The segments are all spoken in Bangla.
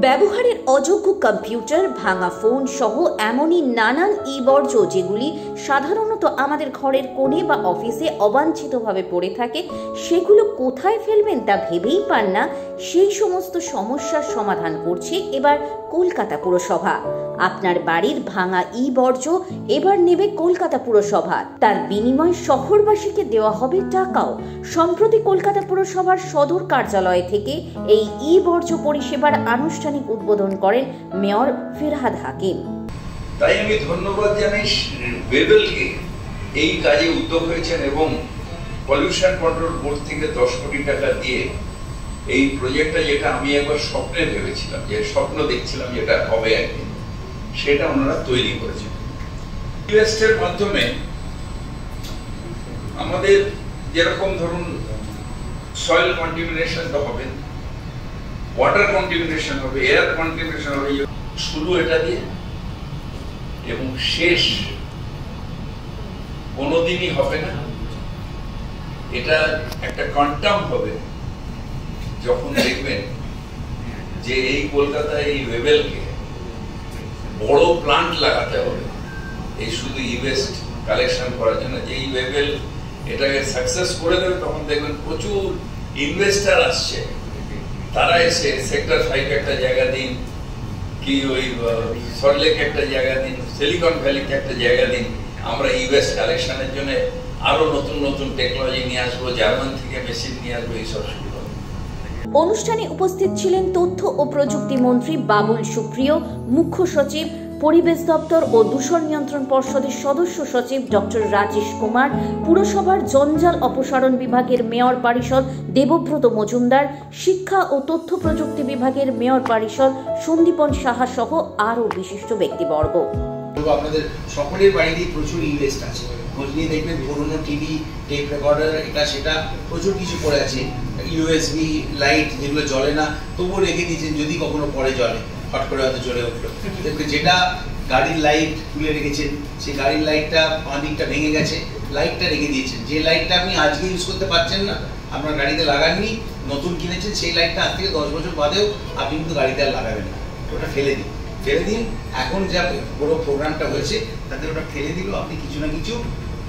ব্যবহারের অযোগ্য কম্পিউটার, ভাঙা ফোন সহ এমনই নানান বর্জ্য যেগুলি সাধারণত আমাদের ঘরের কোণে বা অফিসে অবাঞ্ছিতভাবে পড়ে থাকে, সেগুলো কোথায় ফেলবেন তা ভেবেই পান না। সেই সমস্ত সমস্যার সমাধান করছে এবার কলকাতা পুরসভা। আপনার বাড়ির ভাঙা বর্জ্য এবার নেবে কলকাতা পুরসভা, তার বিনিময়ে শহরবাসীকে দেওয়া হবে টাকাও। সম্প্রতি কলকাতা পুরসভার সদর কার্যালয় থেকে এই বর্জ্য পরিষেবার আনুষ্ঠানিক উদ্বোধন করেন মেয়র ফিরহাদ হাকিম। তাই আমি ধন্যবাদ জানাই ওয়েবেলকে, এই কাজে উদ্যোগ হয়েছেন এবং পলিউশন কন্ট্রোল বোর্ড থেকে 10 কোটি টাকা দিয়ে এই প্রজেক্টটা, যেটা আমি একবার স্বপ্নে ভেবেছিলাম, যে স্বপ্ন দেখছিলাম যেটা হবে একদিন, সেটা ওনারা তৈরি করেছেন। ইনভেস্টের মাধ্যমে আমাদের যেরকম ধরুন সয়েল কন্টামিনেশন তো হবে, ওয়াটার কন্টামিনেশন হবে, এয়ার কন্টামিনেশন হবে, শুরু এটা দিয়ে এবং শেষ কোনোদিনই হবে না। এটা একটা কোয়ান্টাম হবে যখন দেখবেন যে এই কলকাতায় এই ওয়েবেলকে বড় প্লান্ট লাগাতে হবে এই শুধু ওয়েস্ট কালেকশন করার জন্য। যে এই ওয়েবেল এটাকে সাকসেস করে দেবে, তখন দেখবেন প্রচুর ইনভেস্টার আসছে, তারা এসে সেক্টর 5 একটা জায়গা দিন, কি ওই সল্টলেক একটা জায়গা দিন, সিলিকন ভ্যালিকে একটা জায়গা দিন, আমরা ওয়েস্ট কালেকশনের জন্য আরো নতুন নতুন টেকনোলজি নিয়ে আসবো, জার্মান থেকে মেশিন নিয়ে আসবো, এইসব শুরু হবে। অনুষ্ঠানে উপস্থিত ছিলেন তথ্য ও প্রযুক্তি মন্ত্রী বাবুল সুপ্রিয়, মুখ্য সচিব পরিবেশ দপ্তর ও দূষণ নিয়ন্ত্রণ পর্ষদের সদস্য সচিব ডক্টর রাজেশ কুমার, পুরসভার জঞ্জাল অপসারণ বিভাগের মেয়র পরিষদ দেবব্রত মজুমদার, শিক্ষা ও তথ্য প্রযুক্তি বিভাগের মেয়র পরিষদ সন্দীপন সাহা সহ আরও বিশিষ্ট ব্যক্তিবর্গ। আপনাদের সকলের বাড়িতেই প্রচুর ইনভেস্ট আছে, খোঁজ নিয়ে দেখবেন পুরোনো টিভি, টেপ রেকর্ডার, এটা সেটা প্রচুর কিছু পড়ে আছে। ইউএসবি লাইট যেগুলো জ্বলে না তবুও রেখে দিয়েছেন, যদি কখনো পরে জ্বলে, হট করে হয়তো জ্বলে উঠলো। যেটা গাড়ির লাইট তুলে রেখেছেন, সেই গাড়ির লাইটটা দিকটা ভেঙে গেছে, লাইটটা রেখে দিয়েছেন। যে লাইটটা আপনি আজকে ইউজ করতে পারছেন না, আপনার গাড়িতে লাগাননি, নতুন কিনেছেন, সেই লাইটটা আজ থেকে 10 বছর বাদেও আপনি কিন্তু গাড়িতে আর লাগাবেন না, ওটা ফেলে দিন। এখন যা পুরো প্রোগ্রামটা হয়েছে তাতে ওটা ফেলে দিলেও আপনি কিছু না কিছু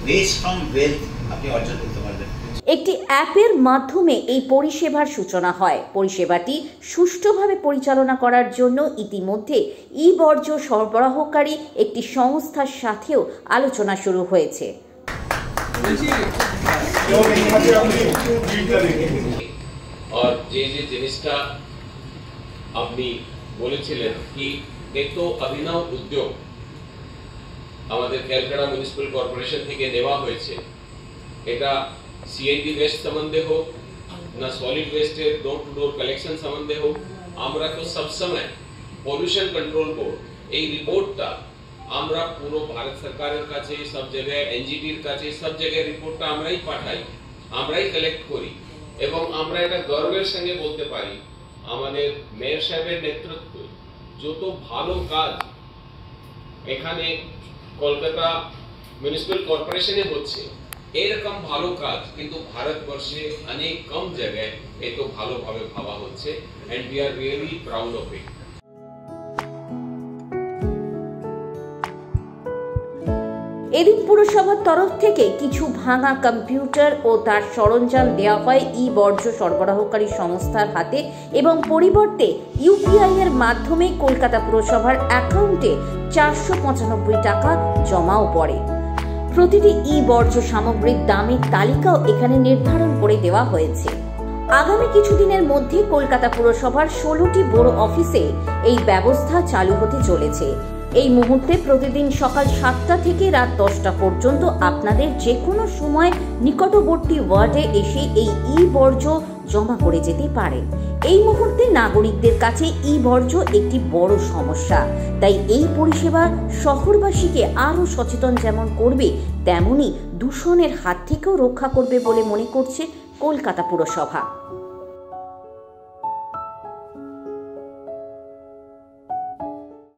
ওয়েস্ট ফ্রম ওয়েলথ আপনি অর্জন করতে পারবেন। একটি অ্যাপের মাধ্যমে এই পরিষেবার সূচনা হয়। পরিষেবাটি সুষ্ঠুভাবে পরিচালনা করার জন্য ইতিমধ্যে বর্জ্য সরবরাহকারী একটি সংস্থার সাথেও আলোচনা শুরু হয়েছে। আর যে জিনিসটা আপনি বলেছিলেন কি এক তো অভিনব উদ্যোগ আমাদের ক্যালকাটা মিউনিসিপ্যাল কর্পোরেশন থেকে নেওয়া হয়েছে, এটা সিএনডি ওয়েস্ট সম্বন্ধে হোক না সলিড ওয়েস্টের ডোর টু ডোর কালেকশন সম্বন্ধে হোক, আমরা তো সবসময় পলিউশন কন্ট্রোল বোর্ড এই রিপোর্টটা আমরা পুরো ভারত সরকারের কাছে, সব জায়গায় এনজিটির কাছে, সব জায়গায় রিপোর্টটা আমরাই পাঠাই, আমরাই কালেক্ট করি এবং আমরা এটা গর্বের সঙ্গে বলতে পারি আমাদের মেয়র সাহেবের নেতৃত্বে যত ভালো কাজ এখানে কলকাতা মিউনিসিপ্যাল কর্পোরেশনে হচ্ছে, এরকম ভালো কাজ কিন্তু ভারতবর্ষে অনেক কম জায়গায় এত ভালোভাবে ভাবা হচ্ছে, and we are really proud of it. এদিন পুরসভার তরফ থেকে কিছু ভাঙা কম্পিউটার ও তার সরঞ্জাম দেওয়া হয় বর্জ্য সরবরাহকারী সংস্থার হাতে এবং পরিবর্তে ইউপিআই এর মাধ্যমে কলকাতা পুরসভার অ্যাকাউন্টে 495 টাকা জমাও পড়ে। প্রতিটি বর্জ্য সামগ্রীর দামের তালিকাও এখানে নির্ধারণ করে দেওয়া হয়েছে। আগামী কিছুদিনের মধ্যে কলকাতা পুরসভার 16টি বড় অফিসে এই ব্যবস্থা চালু হতে চলেছে। এই মুহূর্তে প্রতিদিন সকাল 7টা থেকে রাত 10টা পর্যন্ত আপনাদের যে কোনো সময় নিকটবর্তী ওয়ার্ডে এসে এই বর্জ্য জমা করে যেতে পারেন। এই মুহূর্তে নাগরিকদের কাছে বর্জ্য একটি বড় সমস্যা, তাই এই পরিষেবা শহরবাসীকে আরও সচেতন যেমন করবে, তেমনি দূষণের হাত থেকেও রক্ষা করবে বলে মনে করছে কলকাতা পুরসভা।